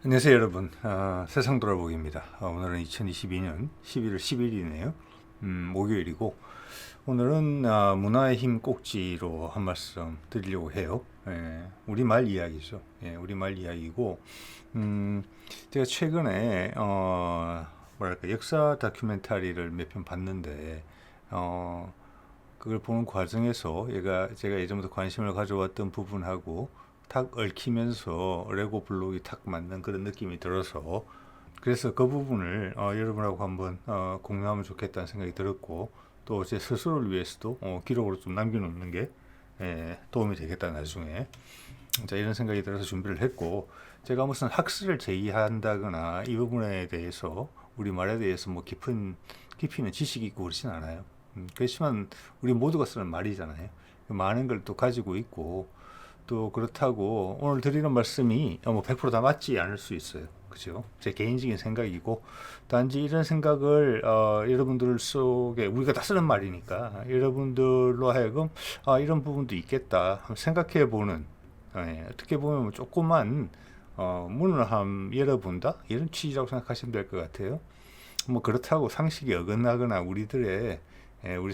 안녕하세요 여러분. 세상 돌아보기입니다. 오늘은 2022년 11월 10일이네요. 목요일이고 오늘은 문화의 힘 꼭지로 한 말씀 드리려고 해요. 우리말 이야기죠. 우리말 이야기고 제가 최근에 뭐랄까 역사 다큐멘터리를 몇 편 봤는데 그걸 보는 과정에서 제가 예전부터 관심을 가져왔던 부분하고 탁 얽히면서 레고 블록이 탁 맞는 그런 느낌이 들어서 그래서 그 부분을 여러분하고 한번 공유하면 좋겠다는 생각이 들었고 또 제 스스로를 위해서도 기록으로 좀 남겨놓는 게 도움이 되겠다 나중에 자 이런 생각이 들어서 준비를 했고 제가 무슨 학술을 제기한다거나 이 부분에 대해서 우리 말에 대해서 뭐 깊이는 지식이 있고 그렇진 않아요. 그렇지만 우리 모두가 쓰는 말이잖아요. 많은 걸 또 가지고 있고 또 그렇다고 오늘 드리는 말씀이 뭐 100%다 맞지 않을 수 있어요. 그죠? 제 개인적인 생각이고 단지 이런 생각을 여러분들 속에 우리가 다 쓰는 말이니까 여러분들로 하여금 이런 부분도 있겠다 생각해 보는 어떻게 보면 조그만 문을 한번 열어본다 이런 취지라고 생각하시면 될 것 같아요. 뭐 그렇다고 상식이 어긋나거나 우리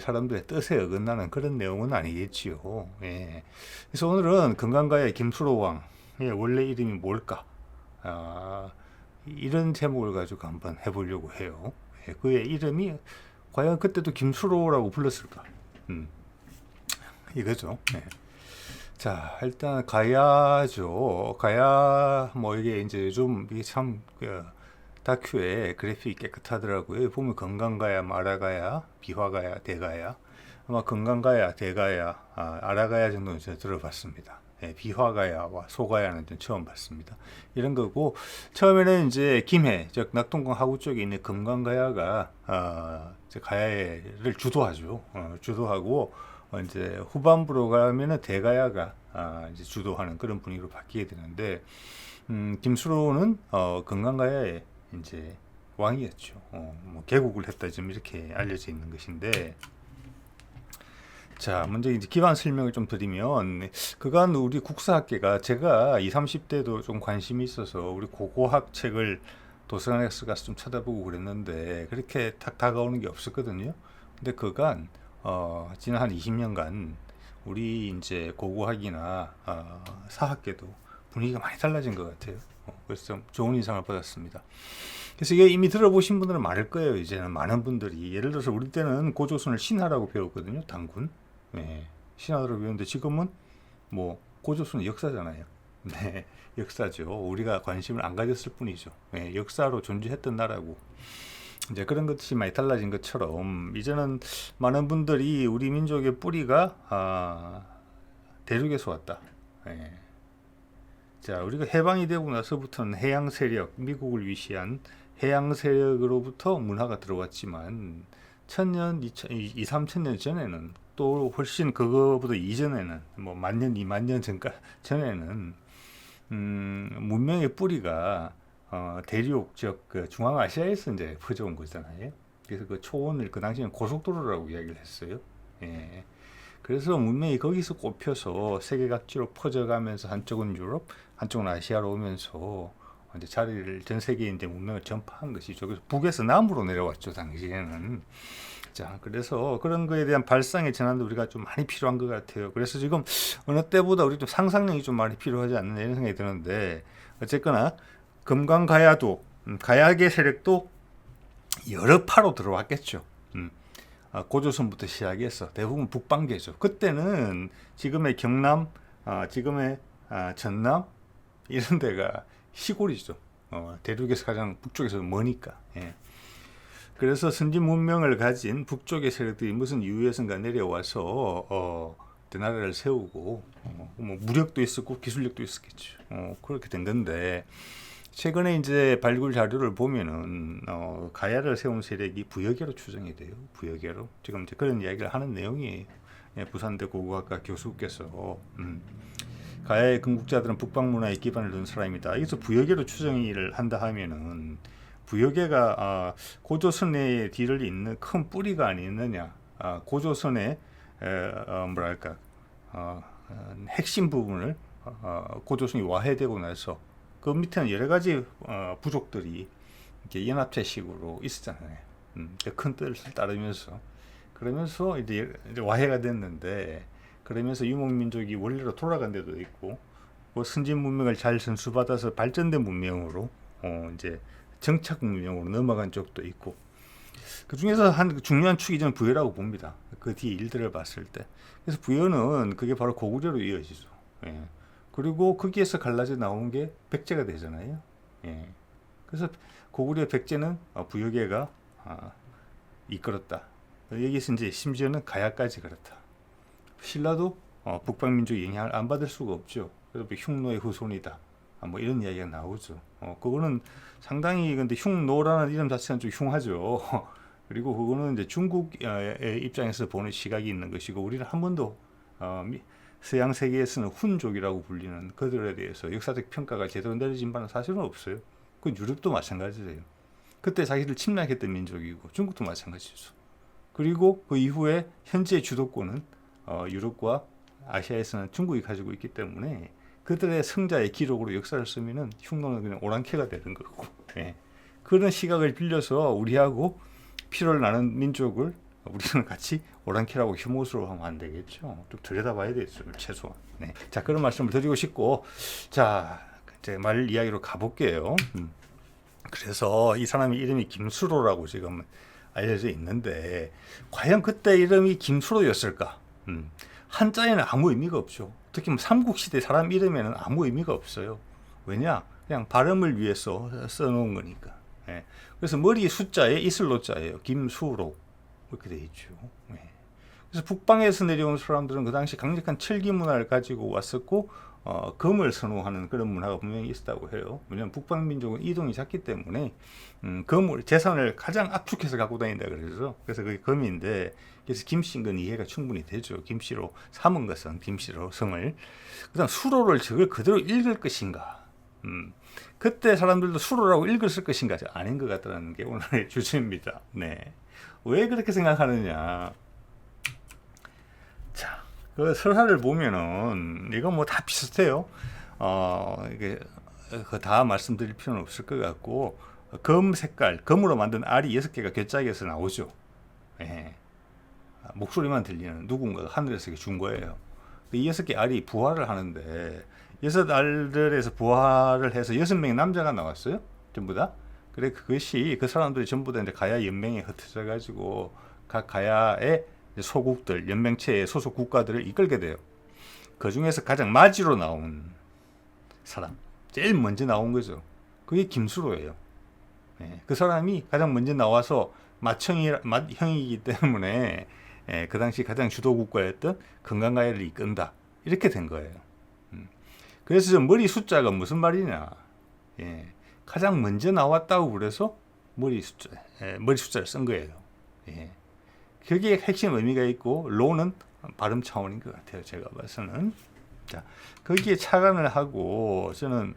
사람들의 뜻에 어긋나는 그런 내용은 아니겠지요. 그래서 오늘은 금강가의 김수로 왕의 원래 이름이 뭘까? 이런 제목을 가지고 한번 해보려고 해요. 그의 이름이 과연 그때도 김수로라고 불렀을까? 이거죠. 자, 일단 가야죠. 가야 뭐 이게 이제 요즘 이게 참 다큐에 그래픽이 깨끗하더라고요. 보면 건강가야, 아라가야, 비화가야, 대가야. 아마 건강가야, 대가야, 아라가야 정도는 제가 들어봤습니다. 비화가야와 소가야는 좀 처음 봤습니다. 이런 거고 처음에는 이제 김해, 즉 낙동강 하구 쪽에 있는 금강가야가 이제 가야를 주도하죠. 주도하고 이제 후반부로 가면은 대가야가 이제 주도하는 그런 분위기로 바뀌게 되는데 김수로는 금강가야의 이제 왕이었죠. 뭐 개국을 했다 좀 이렇게 알려져 있는 것인데, 자 먼저 이제 기반 설명을 좀 드리면 그간 우리 국사학계가 제가 20, 30대도 좀 관심이 있어서 우리 고고학 책을 도서관에서 가서 좀 찾아보고 그랬는데 그렇게 탁 다가오는 게 없었거든요. 근데 그간 지난 한 20년간 우리 이제 고고학이나 사학계도 분위기가 많이 달라진 것 같아요. 그래서 좀 좋은 인상을 받았습니다. 그래서 이게 이미 들어보신 분들은 많을 거예요. 이제는 많은 분들이 예를 들어서 우리 때는 고조선을 신하라고 배웠거든요. 단군. 신하라고 배웠는데 지금은 뭐 고조선은 역사잖아요. 네, 역사죠. 우리가 관심을 안 가졌을 뿐이죠. 역사로 존재했던 나라고. 이제 그런 것이 많이 달라진 것처럼 이제는 많은 분들이 우리 민족의 뿌리가 대륙에서 왔다. 자, 우리가 해방이 되고 나서부터는 해양 세력, 미국을 위시한 해양 세력으로부터 문화가 들어왔지만 1000년, 2, 3000년 전에는 또 훨씬 그거보다 이전에는 뭐 만년, 2만 년 전에는 문명의 뿌리가 대륙, 즉 그 중앙아시아에서 이제 퍼져온 거잖아요. 그래서 그 초원을 그 당시에는 고속도로라고 이야기를 했어요. 그래서 문명이 거기서 꼽혀서 세계 각지로 퍼져가면서 한쪽은 유럽, 한쪽은 아시아로 오면서 이제 자리를 전 세계에 이제 문명을 전파한 것이죠. 그래서 북에서 남으로 내려왔죠 당시에는. 자, 그래서 그런 거에 대한 발상의 전환도 우리가 좀 많이 필요한 것 같아요. 그래서 지금 어느 때보다 우리 좀 상상력이 좀 많이 필요하지 않나 이런 생각이 드는데 어쨌거나 금강가야도 가야계 세력도 여러 파로 들어왔겠죠. 고조선부터 시작해서 대부분 북방계죠. 그때는 지금의 경남, 지금의 전남 이런 데가 시골이죠. 대륙에서 가장 북쪽에서 머니까. 그래서 선진 문명을 가진 북쪽의 세력들이 무슨 이유에선가 내려와서 나라를 세우고 뭐 무력도 있었고 기술력도 있었겠죠. 그렇게 된 건데 최근에 이제 발굴 자료를 보면은 가야를 세운 세력이 부여계로 추정이 돼요. 부여계로 지금 이제 그런 이야기를 하는 내용이에요. 부산대 고고학과 교수께서 가야의 건국자들은 북방 문화에 기반을 둔 사람이다. 여기서 부여계로 추정을 한다 하면은 부여계가 고조선의 뒤를 잇는 큰 뿌리가 아니느냐. 고조선의 뭐랄까 핵심 부분을 고조선이 와해되고 나서 그 밑에는 여러 가지 부족들이 이렇게 연합체식으로 있었잖아요. 큰 뜻을 따르면서 그러면서 이제 와해가 됐는데, 그러면서 유목민족이 원래로 돌아간 데도 있고, 뭐 선진 문명을 잘 전수받아서 발전된 문명으로 이제 정착 문명으로 넘어간 쪽도 있고, 그 중에서 한 중요한 축이 저는 부여라고 봅니다. 그 뒤에 일들을 봤을 때. 그래서 부여는 그게 바로 고구려로 이어지죠. 예. 그리고 거기에서 갈라져 나온 게 백제가 되잖아요. 예. 그래서 고구려 백제는 부여계가 이끌었다. 여기서 이제 심지어는 가야까지 그렇다. 신라도 북방민족 영향을 안 받을 수가 없죠. 그래서 뭐 흉노의 후손이다. 뭐 이런 이야기가 나오죠. 그거는 상당히, 근데 흉노라는 이름 자체는 좀 흉하죠. 그리고 그거는 이제 중국의 입장에서 보는 시각이 있는 것이고, 우리는 한 번도 서양 세계에서는 훈족이라고 불리는 그들에 대해서 역사적 평가가 제대로 내려진 바는 사실은 없어요. 그 유럽도 마찬가지예요. 그때 자기들 침략했던 민족이고, 중국도 마찬가지죠. 그리고 그 이후에 현재 주도권은 유럽과 아시아에서는 중국이 가지고 있기 때문에 그들의 성자의 기록으로 역사를 쓰면은 흉노는 그냥 오랑캐가 되는 거고, 예. 그런 시각을 빌려서 우리하고 피를 나눈 민족을 우리는 같이 오랑캐라고 혐오스러워 하면 안 되겠죠. 좀 들여다봐야 되겠죠, 최소한. 네. 자, 그런 말씀을 드리고 싶고, 자, 이제 말 이야기로 가볼게요. 그래서 이 사람이 이름이 김수로라고 지금 알려져 있는데, 과연 그때 이름이 김수로였을까? 한자에는 아무 의미가 없죠. 특히 뭐 삼국시대 사람 이름에는 아무 의미가 없어요. 왜냐? 그냥 발음을 위해서 써놓은 거니까. 예. 그래서 머리 숫자에 이슬로자예요. 김수로 이렇게 돼 있죠. 예. 그래서 북방에서 내려온 사람들은 그 당시 강력한 철기 문화를 가지고 왔었고, 금을 선호하는 그런 문화가 분명히 있었다고 해요. 왜냐하면 북방 민족은 이동이 작기 때문에 금을, 재산을 가장 압축해서 갖고 다닌다 그래서. 그래서 그게 금인데, 그래서 김씨인 건 이해가 충분히 되죠. 김씨로 삼은 것은 김씨로 성을. 그다음 수로를 저걸 그대로 읽을 것인가? 그때 사람들도 수로라고 읽었을 것인가? 아닌 것 같다는 게 오늘의 주제입니다. 네. 왜 그렇게 생각하느냐? 자, 그 설화를 보면은 이거 뭐 다 비슷해요. 이게 다 말씀드릴 필요는 없을 것 같고, 검 색깔, 검으로 만든 알이 6개가 괴짝에서 나오죠. 예. 목소리만 들리는 누군가가 하늘에서 준 거예요. 이 6개 알이 부활을 하는데, 6알들에서 부활을 해서 6명의 남자가 나왔어요. 전부 다. 그래, 그것이 그 사람들이 전부 다 이제 가야 연맹에 흩어져 가지고 각 가야의 소국들, 연맹체의 소속 국가들을 이끌게 돼요. 그 중에서 가장 마지로 나온 사람, 제일 먼저 나온 거죠. 그게 김수로예요. 예, 그 사람이 가장 먼저 나와서 맏형이기 때문에 그 당시 가장 주도 국가였던 건강가야를 이끈다. 이렇게 된 거예요. 그래서 머리 숫자가 무슨 말이냐? 예, 가장 먼저 나왔다고 그래서 머리 숫자를 쓴 거예요. 예. 그게 핵심 의미가 있고, 로는 발음 차원인 것 같아요. 제가 봐서는. 자, 거기에 착안을 하고 저는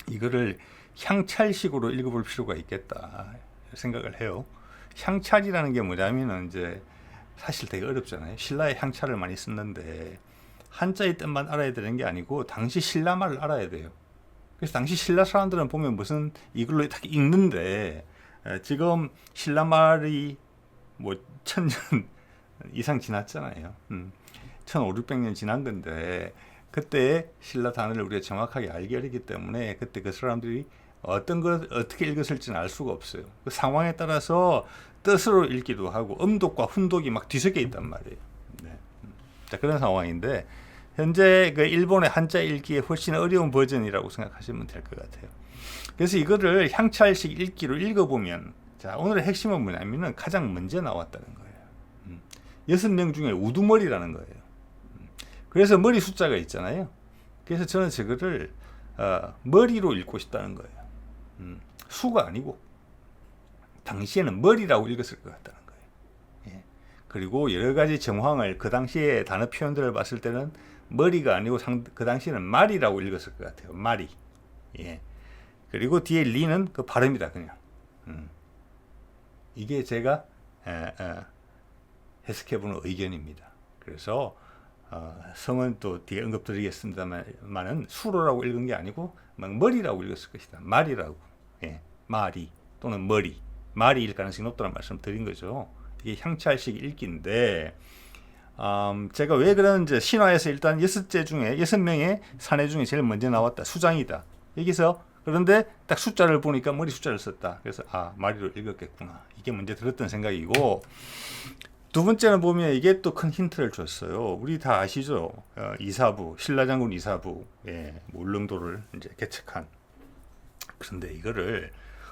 이거를 향찰식으로 읽어볼 필요가 있겠다 생각을 해요. 향찰이라는 게 뭐냐면은 이제 사실 되게 어렵잖아요. 신라의 향찰을 많이 썼는데 한자의 뜻만 알아야 되는 게 아니고 당시 신라 말을 알아야 돼요. 그래서 당시 신라 사람들은 보면 무슨 이걸로 딱 읽는데, 지금 신라 말이 뭐 1000년 이상 지났잖아요. 1500년 지난 건데, 그때 신라 단어를 우리가 정확하게 알기 어렵기 때문에 그때 그 사람들이 어떤 걸 어떻게 읽었을지는 알 수가 없어요. 그 상황에 따라서 뜻으로 읽기도 하고 음독과 훈독이 막 뒤섞여 있단 말이에요. 네. 자, 그런 상황인데, 현재 그 일본의 한자 읽기에 훨씬 어려운 버전이라고 생각하시면 될 것 같아요. 그래서 이거를 향찰식 읽기로 읽어보면, 자, 오늘의 핵심은 뭐냐면은 가장 먼저 나왔다는 거예요. 6명 중에 우두머리라는 거예요. 그래서 머리 숫자가 있잖아요. 그래서 저는 저거를 머리로 읽고 싶다는 거예요. 수가 아니고 당시에는 머리라고 읽었을 것 같다는 거예요. 예. 그리고 여러 가지 정황을 그 당시에 단어 표현들을 봤을 때는 머리가 아니고 그 당시에는 말이라고 읽었을 것 같아요. 말이. 예. 그리고 뒤에 리는 그 발음이다 그냥. 이게 제가 해석해보는 의견입니다. 그래서 성은 또 뒤에 언급드리겠습니다만은 수로라고 읽은 게 아니고 막 머리라고 읽었을 것이다. 말이라고. 예, 말이 또는 머리. 말이일 가능성이 높다는 말씀 드린 거죠. 이게 향찰식 읽기인데 제가 왜 그러는지 신화에서 일단 6제 중에 6명의 사내 중에 제일 먼저 나왔다. 수장이다. 여기서 그런데 딱 숫자를 보니까 머리 숫자를 썼다. 그래서 마리로 읽었겠구나. 이게 먼저 들었던 생각이고 두 번째는 보면 이게 또 큰 힌트를 줬어요. 우리 다 아시죠? 이사부, 신라장군 이사부, 울릉도를 이제 개척한. 그런데 이거를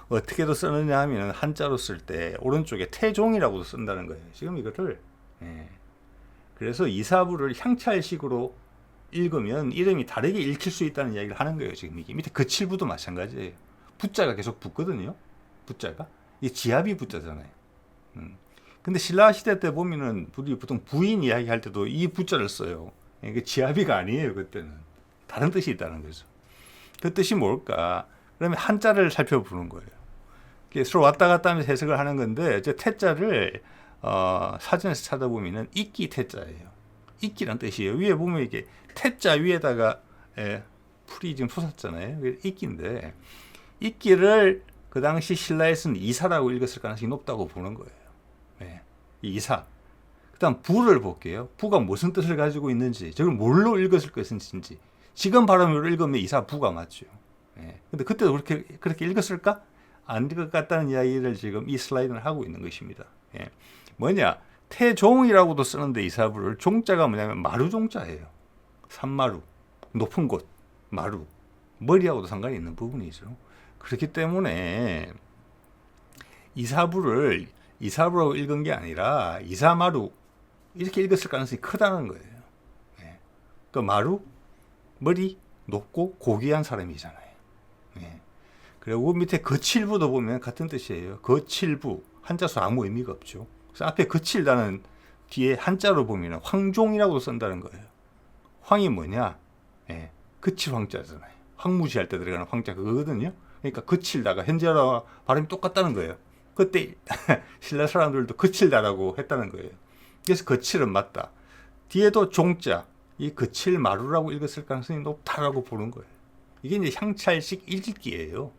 어떻게도 쓰느냐 하면 한자로 쓸 때 오른쪽에 태종이라고도 쓴다는 거예요. 지금 이거를 그래서 이사부를 향찰식으로 읽으면 이름이 다르게 읽힐 수 있다는 이야기를 하는 거예요. 지금 이게 밑에 거칠부도 마찬가지예요. 부자가 계속 붙거든요. 부자가 이게 지아비 부자잖아요. 근데 신라 시대 때 보면은 우리 보통 부인 이야기할 때도 이 부자를 써요. 이게 지아비가 아니에요. 그때는 다른 뜻이 있다는 거죠. 그 뜻이 뭘까? 그러면 한자를 살펴보는 거예요. 서로 왔다 갔다 하면서 해석을 하는 건데 이제 태자를 사전에서 찾아보면은 이끼 태자예요. 이끼란 뜻이에요. 위에 보면 이게 태자 위에다가 풀이 지금 솟았잖아요. 이끼인데 이끼를 그 당시 신라에서는 이사라고 읽었을 가능성이 높다고 보는 거예요. 이사. 그다음 부를 볼게요. 부가 무슨 뜻을 가지고 있는지, 저걸 뭘로 읽었을 것인지. 지금 발음으로 읽으면 이사 부가 맞죠. 근데 그때도 그렇게 읽었을까? 안 될 것 같다는 이야기를 지금 이 슬라이드는 하고 있는 것입니다. 뭐냐? 태종이라고도 쓰는데 이사부를 종자가 뭐냐면 마루종자예요. 산마루, 높은 곳, 마루, 머리하고도 상관이 있는 부분이죠. 그렇기 때문에 이사부를 이사부라고 읽은 게 아니라 이사마루 이렇게 읽었을 가능성이 크다는 거예요. 그 마루, 머리 높고 고귀한 사람이잖아요. 그리고 밑에 거칠부도 보면 같은 뜻이에요. 거칠부, 한자수 아무 의미가 없죠. 그래서 앞에 거칠다는 뒤에 한자로 보면 황종이라고 쓴다는 거예요. 황이 뭐냐? 거칠 황자잖아요. 황무지할 때 들어가는 황자 그거거든요. 그러니까 거칠다가 현재와 발음이 똑같다는 거예요. 그때 신라 사람들도 거칠다라고 했다는 거예요. 그래서 거칠은 맞다. 뒤에도 종자, 이 거칠마루라고 읽었을 가능성이 높다라고 보는 거예요. 이게 이제 향찰식 읽기예요.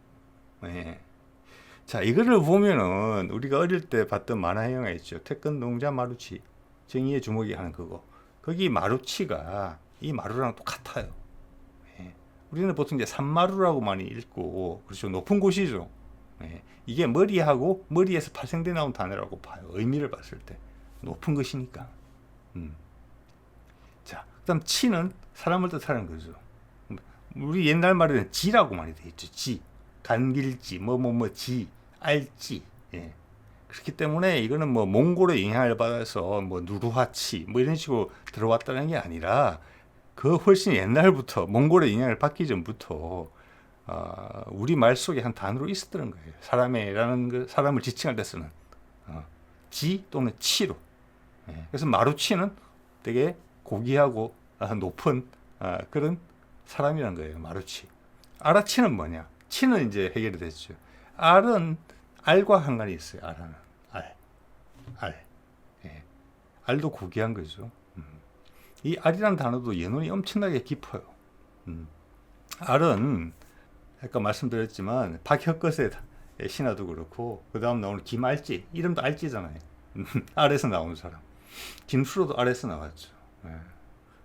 자, 이거를 보면은 우리가 어릴 때 봤던 만화 영화 있죠. 태권동자 마루치, 정의의 주먹이 하는 그거. 거기 마루치가 이 마루랑 똑같아요. 우리는 보통 이제 산마루라고 많이 읽고, 그렇죠. 높은 곳이죠. 이게 머리하고 머리에서 파생돼 나온 단어라고 봐요. 의미를 봤을 때 높은 것이니까. 자, 그다음 치는 사람을 뜻하는 거죠. 우리 옛날 말에는 지라고 많이 돼 있죠. 지, 간길지, 지, 알지. 그렇기 때문에 이거는 뭐 몽골의 영향을 받아서 뭐 누르하치 뭐 이런 식으로 들어왔다는 게 아니라 그 훨씬 옛날부터 몽골의 영향을 받기 전부터 우리 말 속에 한 단어로 있었던 거예요. 사람을 지칭할 때 쓰는 지 또는 치로. 그래서 마루치는 되게 고귀하고 높은 그런 사람이란 거예요. 마루치. 아라치는 뭐냐? 치는 이제 해결이 됐죠. 알은 알과 상관이 있어요. 알. 알도 고귀한 거죠. 이 알이라는 단어도 연원이 엄청나게 깊어요. 알은 아까 말씀드렸지만 박혁거의 신화도 그렇고 그 다음 나오는 김알지, 이름도 알지잖아요. 알에서 나온 사람. 김수로도 알에서 나왔죠.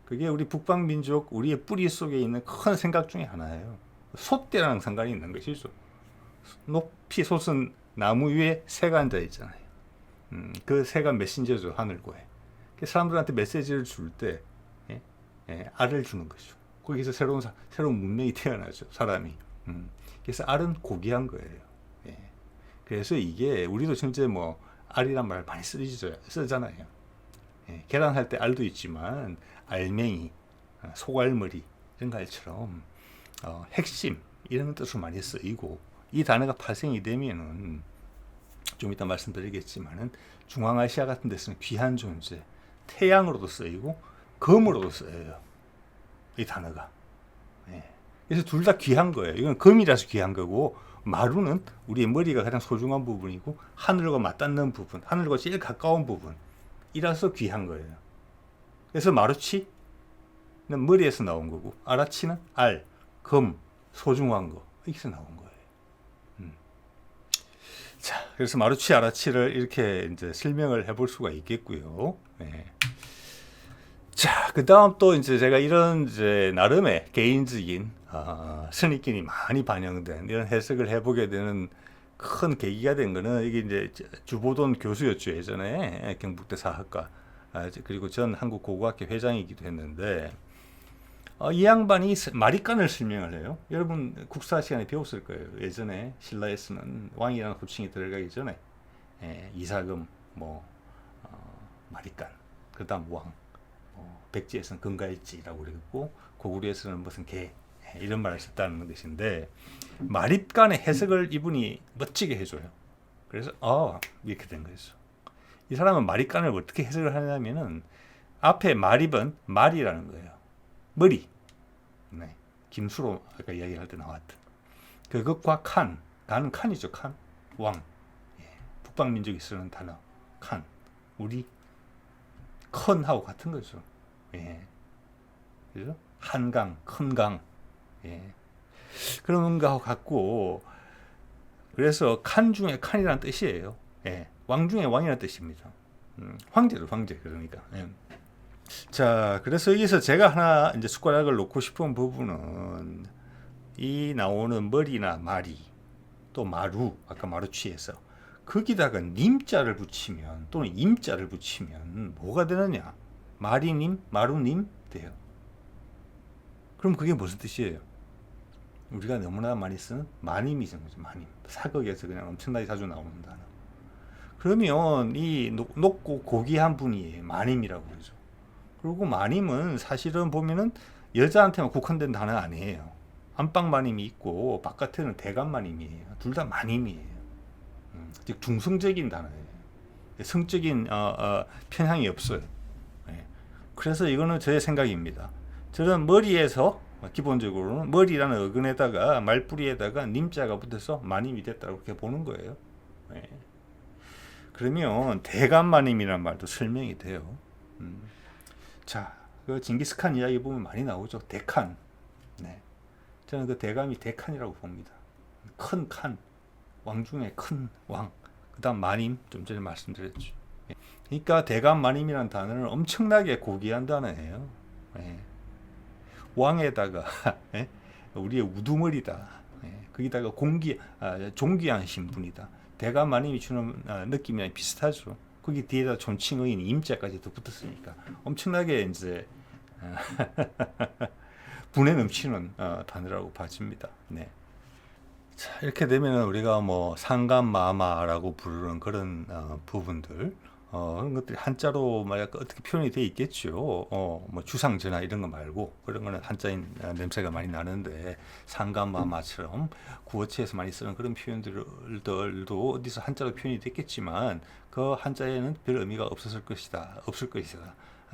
그게 우리 북방민족 우리의 뿌리 속에 있는 큰 생각 중에 하나예요. 솥대랑 상관이 있는 것이죠. 높이 솟은 나무 위에 새가 앉아 있잖아요. 그 새가 메신저죠. 하늘고에. 사람들한테 메시지를 줄 때 알을 주는 거죠. 거기서 새로운 문명이 태어나죠. 사람이. 그래서 알은 고귀한 거예요. 그래서 이게 우리도 현재 뭐 알이란 말 많이 쓰잖아요. 계란할 때 알도 있지만 알맹이, 소갈머리 이런 말처럼 핵심 이런 뜻으로 많이 쓰이고, 이 단어가 파생이 되면은 좀 이따 말씀드리겠지만은 중앙아시아 같은 데서는 귀한 존재, 태양으로도 쓰이고 금으로도 쓰여요. 이 단어가. 그래서 둘 다 귀한 거예요. 이건 금이라서 귀한 거고, 마루는 우리의 머리가 가장 소중한 부분이고 하늘과 맞닿는 부분, 하늘과 제일 가까운 부분이라서 귀한 거예요. 그래서 마루치는 머리에서 나온 거고, 아라치는 알, 금, 소중한 거 여기서 나온 거예요. 자, 그래서 마루치 아라치를 이렇게 이제 설명을 해볼 수가 있겠고요. 네. 자, 그 다음 또 이제 제가 이런 이제 나름의 개인적인 선입견이 많이 반영된 이런 해석을 해보게 되는 큰 계기가 된 거는 이게 이제 주보돈 교수였죠. 예전에 경북대 사학과 그리고 전 한국고고학회 회장이기도 했는데 이 양반이 마리간을 설명을 해요. 여러분 국사 시간에 배웠을 거예요. 예전에 신라에서는 왕이라는 호칭이 들어가기 전에 이사금, 마리간, 그다음 왕, 백제에서는 금가일지라고 그랬고 고구려에서는 무슨 개 이런 말을 썼다는 것인데 마립간의 해석을 이분이 멋지게 해줘요. 그래서 이렇게 된 거죠. 이 사람은 마립간을 어떻게 해석을 하냐면은 앞에 마립은 말이라는 거예요. 머리. 네. 김수로 아까 이야기할 때 나왔던 그것과 칸. 나는 칸이죠. 칸. 왕. 북방민족이 쓰는 단어. 칸. 우리 큰하고 같은 거죠. 그죠? 한강, 큰 강. 그런 거하고 같고 그래서 칸 중에 칸이라는 뜻이에요. 왕 중에 왕이라는 뜻입니다. 황제죠, 황제. 그러니까. 자, 그래서 여기서 제가 하나 이제 숟가락을 놓고 싶은 부분은 이 나오는 머리나 마리 또 마루 아까 마루치에서 거기다가 님자를 붙이면 또는 임자를 붙이면 뭐가 되느냐? 마리님, 마루님 돼요. 그럼 그게 무슨 뜻이에요? 우리가 너무나 많이 쓰는 마님이 있는 거죠. 마님. 사극에서 그냥 엄청나게 자주 나오는 단어. 그러면 이 높고 고귀한 분이 마님이라고 그러죠. 그리고 마님은 사실은 보면은 여자한테만 국한된 단어 아니에요. 안방 마님이 있고 바깥에는 대감 마님이에요. 둘 다 마님이에요. 즉 중성적인 단어예요. 성적인 편향이 없어요. 그래서 이거는 저의 생각입니다. 저는 머리에서 기본적으로는 머리라는 어근에다가 말뿌리에다가 님자가 붙어서 마님이 됐다고 그렇게 보는 거예요. 그러면 대감마님이라는 말도 설명이 돼요. 자, 그 징기스칸 이야기 보면 많이 나오죠. 대칸. 저는 그 대감이 대칸이라고 봅니다. 큰 칸, 왕 중에 큰 왕. 그다음 마님, 좀 전에 말씀드렸죠. 그러니까 대감 마님이라는 단어는 엄청나게 고귀한 단어예요. 왕에다가 우리의 우두머리다. 거기다가 존귀한 신분이다. 대감 마님이 주는 느낌이랑 비슷하죠. 거기 뒤에다 존칭어인 임자까지 더 붙었으니까 엄청나게 이제 분에 넘치는 단어라고 봐집니다. 자, 이렇게 되면 우리가 상감마마라고 부르는 그런 부분들 그런 것들이 한자로 어떻게 표현이 되어 있겠죠. 주상전화 이런 거 말고 그런 거는 한자인 냄새가 많이 나는데 상감마마처럼 구어체에서 많이 쓰는 그런 표현들도 어디서 한자로 표현이 됐겠지만 그 한자에는 별 의미가 없을 것이다.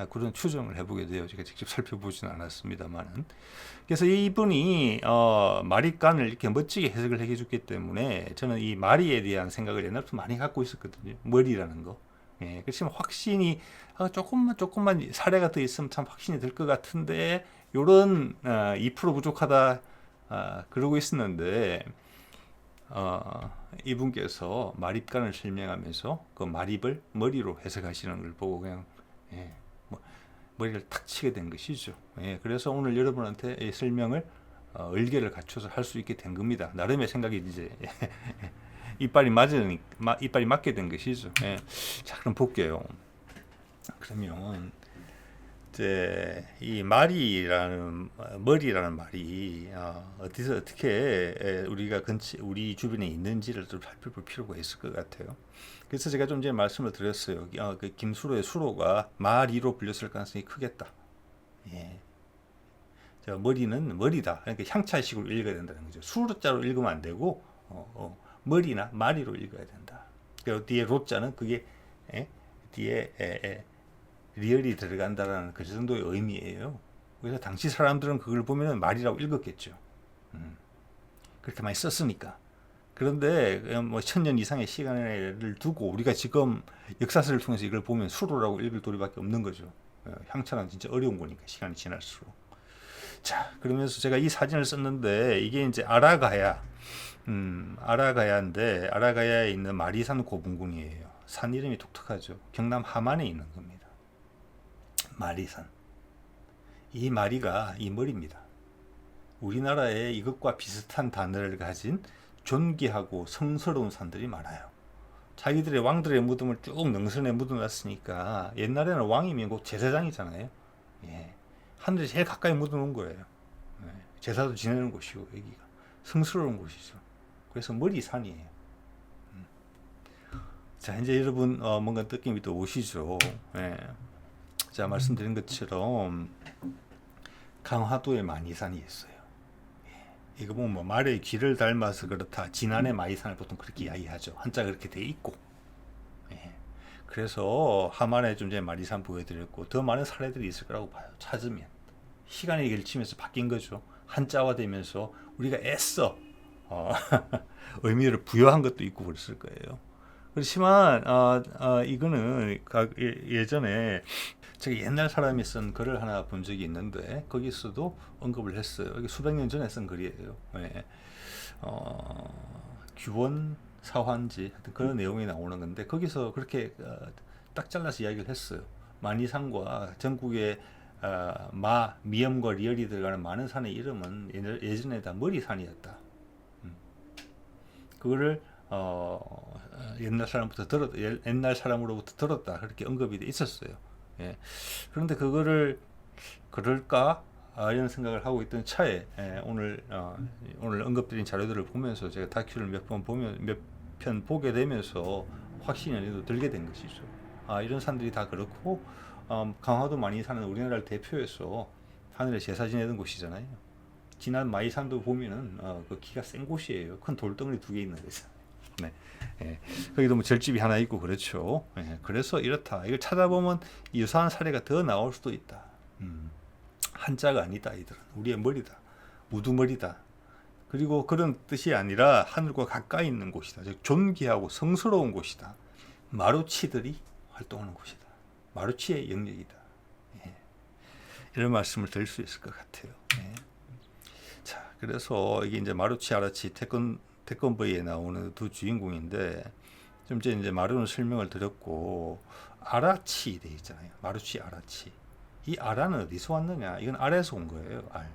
그런 추정을 해보게 돼요. 제가 직접 살펴보지는 않았습니다만은. 그래서 이분이 마리간을 이렇게 멋지게 해석을 해줬기 때문에 저는 이 마리에 대한 생각을 옛날부터 많이 갖고 있었거든요. 머리라는 거. 그렇지만 확신이 조금만 사례가 더 있으면 참 확신이 될 것 같은데 요런 2% 부족하다 그러고 있었는데 이분께서 마립간을 설명하면서 그 마립을 머리로 해석하시는 걸 보고 그냥 머리를 탁 치게 된 것이죠. 그래서 오늘 여러분한테 이 설명을 얼개를 갖춰서 할 수 있게 된 겁니다. 나름의 생각이 이제 이빨이 맞게 된 것이죠. 자, 그럼 볼게요. 그러면 이제 이 머리라는 말이 어디서 어떻게 우리가 우리 주변에 있는지를 좀 살펴볼 필요가 있을 것 같아요. 그래서 제가 좀 전에 말씀을 드렸어요. 그 김수로의 수로가 마리로 불렸을 가능성이 크겠다. 자, 머리는 머리다. 그러니까 향찰식으로 읽어야 된다는 거죠. 수로자로 읽으면 안 되고 머리나 마리로 읽어야 된다. 그리고 뒤에 로자는 그게 뒤에 리얼이 들어간다라는 그 정도의 의미예요. 그래서 당시 사람들은 그걸 보면 말이라고 읽었겠죠. 그렇게 많이 썼으니까. 그런데 1000년 이상의 시간을 두고 우리가 지금 역사서를 통해서 이걸 보면 수로라고 읽을 도리밖에 없는 거죠. 향찰은 진짜 어려운 거니까 시간이 지날수록. 자, 그러면서 제가 이 사진을 썼는데 이게 이제 아라가야인데 아라가야에 있는 마리산 고분군이에요. 산 이름이 독특하죠. 경남 함안에 있는 겁니다. 마리산. 이 마리가 이 머리입니다. 우리나라에 이것과 비슷한 단어를 가진 존귀하고 성스러운 산들이 많아요. 자기들의 왕들의 무덤을 쭉 능선에 묻어놨으니까 옛날에는 왕이면 곧 제사장이잖아요. 예. 하늘에 제일 가까이 묻어놓은 거예요. 예. 제사도 지내는 곳이고 여기가 성스러운 곳이죠. 그래서 머리산이에요. 자, 이제 여러분 뭔가 느낌이 또 오시죠. 예. 자, 말씀드린 것처럼 강화도에 마니산이 있어요. 예. 이거 보면 뭐 말의 귀를 닮아서 그렇다. 진안의 마이산을 보통 그렇게 이야기하죠. 한자가 그렇게 돼 있고. 예. 그래서 하만에 좀 전에 마리산 보여드렸고 더 많은 사례들이 있을 거라고 봐요. 찾으면 시간이 걸치면서 바뀐 거죠. 한자화 되면서 우리가 애써 의미를 부여한 것도 있고 그랬을 거예요. 그렇지만 이거는 예전에 제가 옛날 사람이 쓴 글을 하나 본 적이 있는데 거기서도 언급을 했어요. 이게 수백 년 전에 쓴 글이에요. 네. 규원 사환지 하여튼 그런 내용이 나오는 건데 거기서 그렇게 딱 잘라서 이야기를 했어요. 만이산과 전국의 미염과 리얼이 들어가는 많은 산의 이름은 예전에 다 머리산이었다. 그거를 옛날 사람으로부터 들었다 그렇게 언급이 돼 있었어요. 예. 그런데 그거를 그럴까 이런 생각을 하고 있던 차에 오늘 언급드린 자료들을 보면서 제가 다큐를 몇 편 보게 되면서 확신이 어느 들게 된 것이죠. 이런 산들이 다 그렇고 강화도 많이 사는 우리나라를 대표해서 하늘에 제사 지내던 곳이잖아요. 지난 마이산도 보면은 그 기가 센 곳이에요. 큰 돌덩어리 2개 있는 데서. 네. 예. 거기도 뭐 절집이 하나 있고 그렇죠. 예. 그래서 이렇다. 이걸 찾아보면 유사한 사례가 더 나올 수도 있다. 한자가 아니다. 이들은 우리의 머리다. 우두머리다. 그리고 그런 뜻이 아니라 하늘과 가까이 있는 곳이다. 즉 존귀하고 성스러운 곳이다. 마루치들이 활동하는 곳이다. 마루치의 영역이다. 예. 이런 말씀을 드릴 수 있을 것 같아요. 예. 자, 그래서 이게 이제 마루치 아라치 태권브이에 나오는 두 주인공인데 좀 전에 이제 마루는 설명을 드렸고 아라치 돼 있잖아요. 마루치 아라치. 이 아라는 어디서 왔느냐? 이건 알에서 온 거예요. 알.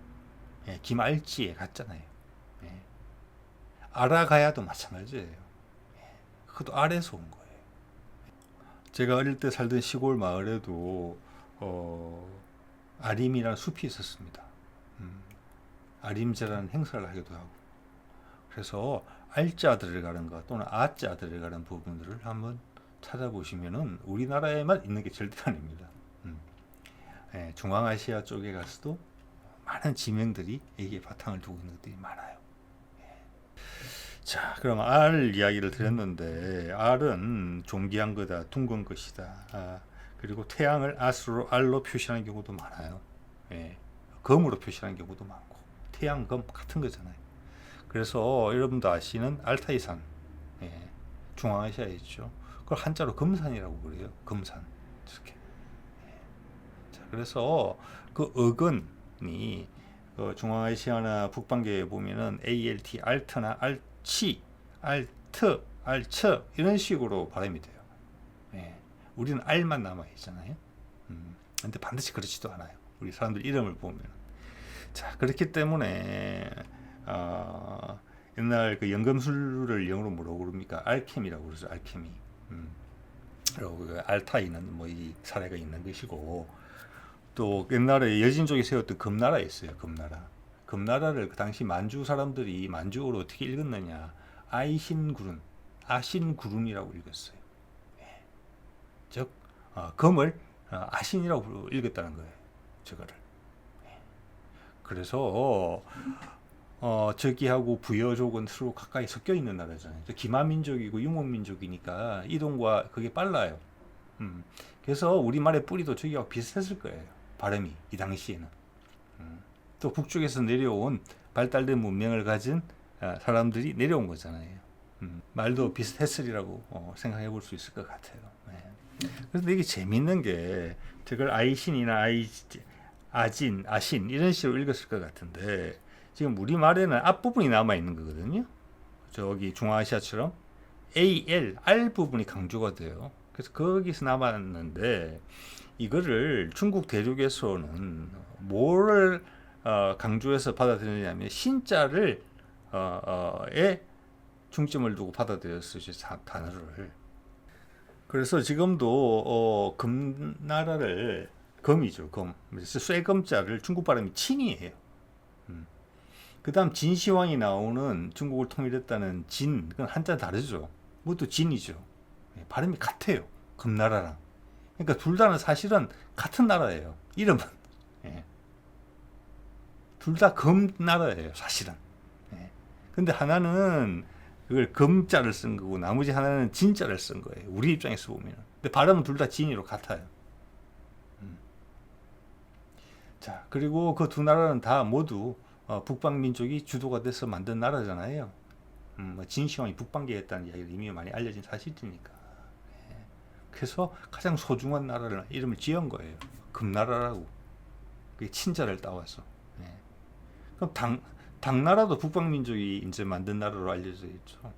예, 김알지에 갔잖아요. 예. 아라가야도 마찬가지예요. 예. 그것도 알에서 온 거예요. 제가 어릴 때 살던 시골 마을에도 아림이라는 숲이 있었습니다. 아림제라는 행사를 하기도 하고. 그래서 알자 들어가는 것 또는 아자 들어가는 부분들을 한번 찾아보시면은 우리나라에만 있는 게 절대 아닙니다. 예, 중앙아시아 쪽에 가서도 많은 지명들이 여기에 바탕을 두고 있는 것들이 많아요. 예. 자, 그럼 알 이야기를 드렸는데 알은 존귀한 거다, 둥근 것이다. 그리고 태양을 알로 표시하는 경우도 많아요. 예. 검으로 표시하는 경우도 많고 태양, 검 같은 거잖아요. 그래서 여러분도 아시는 알타이산, 예. 중앙아시아에 있죠. 그걸 한자로 금산이라고 그래요. 금산. 이렇게. 그래서 그 어근이 중앙아시아나 북방계에 보면은 ALT, 알트나 알치, 알트, 알처 이런 식으로 발음이 돼요. 예. 우리는 알만 남아 있잖아요. 근데 반드시 그렇지도 않아요. 우리 사람들 이름을 보면. 자, 그렇기 때문에 옛날 그 연금술을 영어로 뭐라고 그럽니까? 알케미라고 그러죠. 알케미. 그리고 그 알타이는 뭐 이 사례가 있는 것이고. 또 옛날에 여진족이 세웠던 금나라 있어요. 금나라를 그 당시 만주 사람들이 만주어로 어떻게 읽었느냐? 아신구룬이라고 읽었어요. 예. 즉 금을 아신이라고 읽었다는 거예요. 저거를. 예. 그래서 저기하고 부여족은 서로 가까이 섞여 있는 나라잖아요. 기마민족이고 유목민족이니까 이동과 그게 빨라요. 그래서 우리말의 뿌리도 저기하고 비슷했을 거예요. 발음이 이 당시에는. 또 북쪽에서 내려온 발달된 문명을 가진 사람들이 내려온 거잖아요. 말도 비슷했으리라고 생각해 볼 수 있을 것 같아요. 네. 그런데 이게 재밌는 게 저걸 아이신이나 아진, 아신 이런 식으로 읽었을 것 같은데 지금 우리말에는 앞부분이 남아 있는 거거든요. 저기 중앙아시아처럼 AL, R 부분이 강조가 돼요. 그래서 거기서 남았는데 이거를 중국 대륙에서는 뭐를 강조해서 받아들이냐면 신자를 에 중점을 두고 받아들였어요. 단어를. 그래서 지금도 금나라를 금이죠. 금. 그래서 쇠금자를 중국 발음이 친이에요. 그 다음 진시황이 나오는 중국을 통일했다는 진, 그건 한자 다르죠. 그것도 진이죠. 발음이 같아요. 금나라랑. 그러니까 둘 다는 사실은 같은 나라예요. 이름은. 예. 둘 다 금나라예요. 사실은. 예. 근데 하나는 그걸 금자를 쓴 거고 나머지 하나는 진자를 쓴 거예요. 우리 입장에서 보면. 근데 발음은 둘 다 진이로 같아요. 자, 그리고 그 두 나라는 다 모두 북방 민족이 주도가 돼서 만든 나라잖아요. 진시황이 북방계했다는 이야기를 이미 많이 알려진 사실이니까. 예. 그래서 가장 소중한 나라를 이름을 지은 거예요. 금나라라고. 그게 친자를 따와서. 예. 그럼 당나라도 북방 민족이 이제 만든 나라로 알려져 있죠.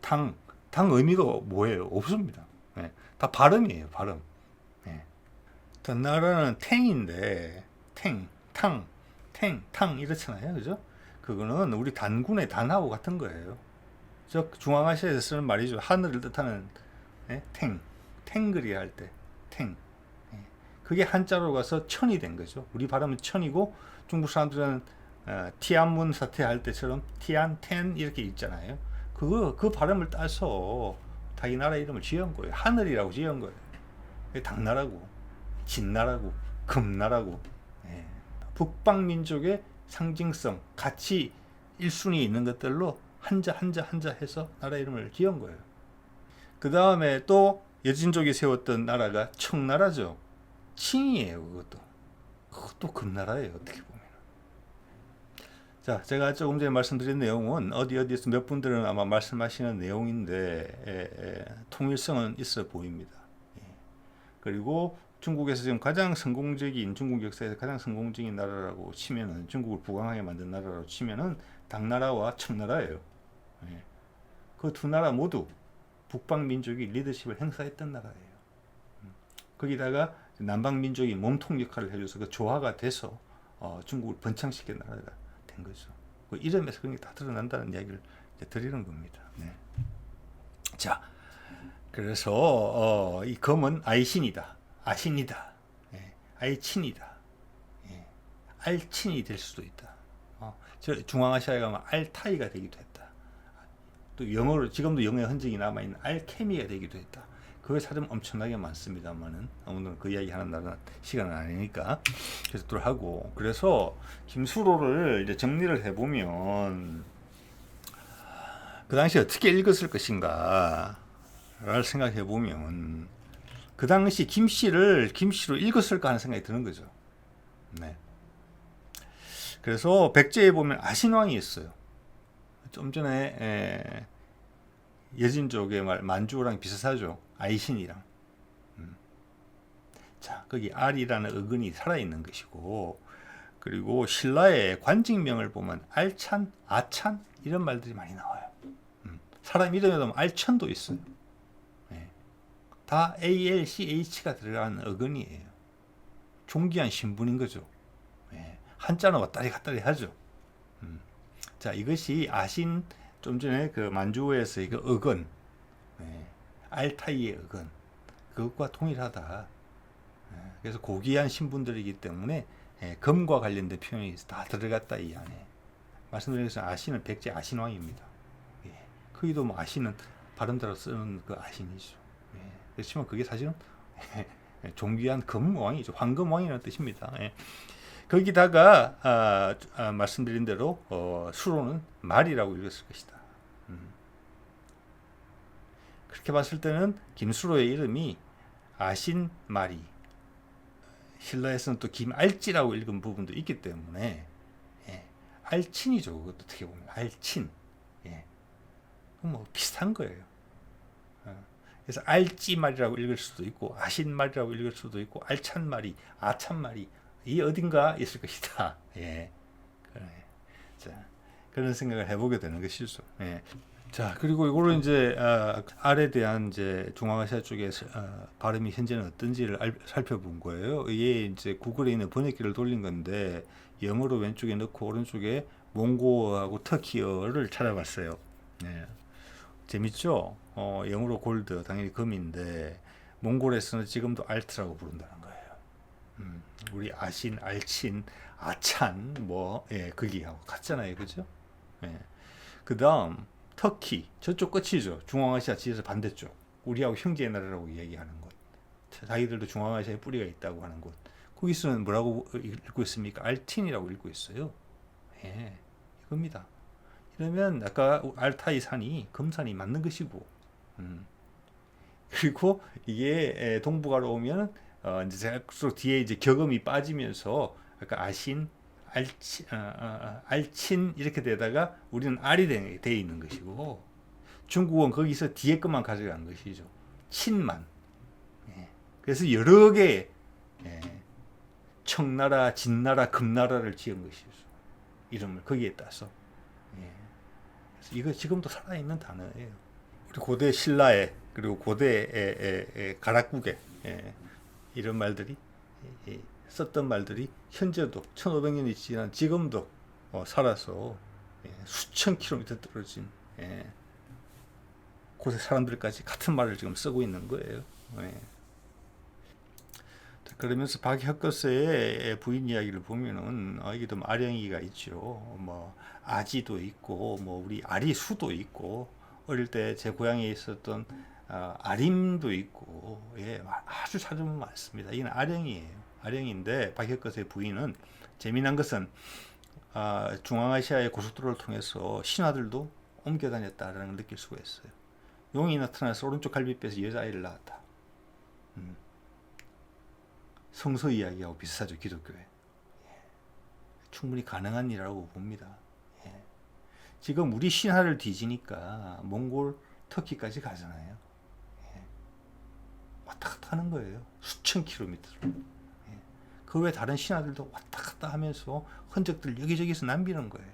당 의미가 뭐예요? 없습니다. 예. 다 발음이에요. 발음. 예. 당나라는 탱인데 탕 이렇잖아요. 그죠? 그거는 우리 단군의 단하고 같은 거예요. 저 중앙아시아에서 쓰는 말이죠. 하늘을 뜻하는 탱글이 할 때 탱. 그게 한자로 가서 천이 된 거죠. 우리 발음은 천이고 중국 사람들은 티안문 사태 할 때처럼 티안 텐 이렇게 있잖아요. 그 발음을 따서 자기 나라 이름을 지은 거예요. 하늘이라고 지은 거예요. 당나라고 진나라고 금나라고. 예. 북방 민족의 상징성, 가치 1순위에 있는 것들로 한자 해서 나라 이름을 지은 거예요. 그 다음에 또 여진족이 세웠던 나라가 청나라죠. 칭이에요. 그것도 금나라예요. 어떻게 보면. 자, 제가 조금 전에 말씀드린 내용은 어디에서 몇 분들은 아마 말씀하시는 내용인데 통일성은 있어 보입니다. 예. 그리고 중국에서 지금 중국 역사에서 가장 성공적인 나라라고 치면은 중국을 부강하게 만든 나라라고 치면은 당나라와 청나라예요. 예. 그 두 나라 모두 북방 민족이 리더십을 행사했던 나라예요. 거기다가 남방 민족이 몸통 역할을 해줘서 그 조화가 돼서 중국을 번창시킨 나라가 된 거죠. 그 이름에서 그런 게 다 드러난다는 이야기를 드리는 겁니다. 네. 자, 그래서 이 검은 아이신이다. 아신이다. 예. 아이친이다. 예. 알친이 될 수도 있다. 중앙아시아에 가면 알타이가 되기도 했다. 또 영어로 지금도 영어의 흔적이 남아있는 알케미가 되기도 했다. 그걸 사람 엄청나게 많습니다만은 오늘은 그 이야기 하는 날은 시간은 아니니까 계속 하고. 그래서 김수로를 이제 정리를 해보면 그 당시 어떻게 읽었을 것인가 를 생각해 보면 그 당시 김씨로 읽었을까 하는 생각이 드는 거죠. 네. 그래서 백제에 보면 아신왕이 있어요. 좀 전에 여진족의 만주랑 비슷하죠. 아이신이랑. 자, 거기 알이라는 어근이 살아있는 것이고, 그리고 신라의 관직명을 보면 알찬, 아찬 이런 말들이 많이 나와요. 사람 이름에도 알천도 있어요. 네. 다 ALCH가 들어가는 어근이에요. 존귀한 신분인 거죠. 네. 한자는 왔다리 갔다리 하죠. 자, 이것이 아신, 좀 전에 그 만주에서의 그 어근, 네. 알타이의 어근, 그것과 동일하다. 네. 그래서 고귀한 신분들이기 때문에 검과 관련된 표현이 다 들어갔다 이 안에. 말씀드린 것은 아신은 백제 아신왕입니다. 거기도 뭐 아신은 발음대로 쓰는 그 아신이죠. 그렇지만 그게 사실은 존귀한 금왕이죠. 황금왕이라는 뜻입니다. 거기다가 말씀드린 대로 수로는 말이라고 읽었을 것이다. 그렇게 봤을 때는 김수로의 이름이 아신말이, 신라에서는 또 김알지라고 읽은 부분도 있기 때문에 알친이죠. 그것도 어떻게 보면 알친. 뭐 비슷한 거예요. 그래서 알찌말이라고 읽을 수도 있고 아신말이라고 읽을 수도 있고 알찬말이, 아찬말이 이 어딘가 있을 것이다. 예. 그래. 자, 그런 생각을 해보게 되는 것이죠. 예. 자, 그리고 이거를 이제 R에 대한 이제 중앙아시아 쪽의 발음이 현재는 어떤지를 살펴본 거예요. 이게 이제 구글에 있는 번역기를 돌린 건데 영어로 왼쪽에 넣고 오른쪽에 몽고어하고 터키어를 찾아봤어요. 예. 재밌죠? 영어로 골드, 당연히 금인데 몽골에서는 지금도 알트라고 부른다는 거예요. 우리 아신, 알친, 아찬 뭐 예, 거기하고 같잖아요, 그죠? 예. 그다음 터키 저쪽 끝이죠. 중앙아시아 지에서 반대쪽. 우리하고 형제의 나라라고 얘기하는 곳. 자기들도 중앙아시아에 뿌리가 있다고 하는 곳. 거기서는 뭐라고 읽고 있습니까? 알틴이라고 읽고 있어요. 예, 이겁니다. 이러면 아까 알타이 산이 금산이 맞는 것이고, 그리고 이게 동북아로 오면 이제 계속 뒤에 이제 격음이 빠지면서 아까 아신, 알친 이렇게 되다가 우리는 알이 돼 있는 것이고 중국은 거기서 뒤에 것만 가져간 것이죠. 친만. 예. 그래서 여러 개의 청나라, 진나라, 금나라를 지은 것이죠. 이름을 거기에 따서. 예. 그래서 이거 지금도 살아있는 단어예요. 우리 고대 신라에 그리고 고대 가락국에 이런 말들이 썼던 말들이 현재도 1500년이 지난 지금도 살아서 수천 킬로미터 떨어진 곳의 사람들까지 같은 말을 지금 쓰고 있는 거예요. 그러면서 박혁거스의 부인 이야기를 보면은 이게 좀 아령이가 있죠. 뭐 아지도 있고 뭐 우리 아리수도 있고 어릴 때 제 고향에 있었던 아림도 있고 아주 찾으면 많습니다. 이건 아령이에요. 아령인데 박혁거스의 부인은 재미난 것은 중앙아시아의 고속도로를 통해서 신하들도 옮겨 다녔다라는 걸 느낄 수가 있어요. 용이 나타나서 오른쪽 갈비뼈에서 여자아이를 낳았다. 성서 이야기하고 비슷하죠, 기독교에. 충분히 가능한 일이라고 봅니다. 지금 우리 신화를 뒤지니까 몽골, 터키까지 가잖아요. 왔다 갔다 하는 거예요. 수천 킬로미터로. 그 외 다른 신화들도 왔다 갔다 하면서 흔적들 여기저기서 남기는 거예요.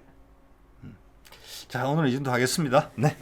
자, 오늘은 이 정도 하겠습니다. 네.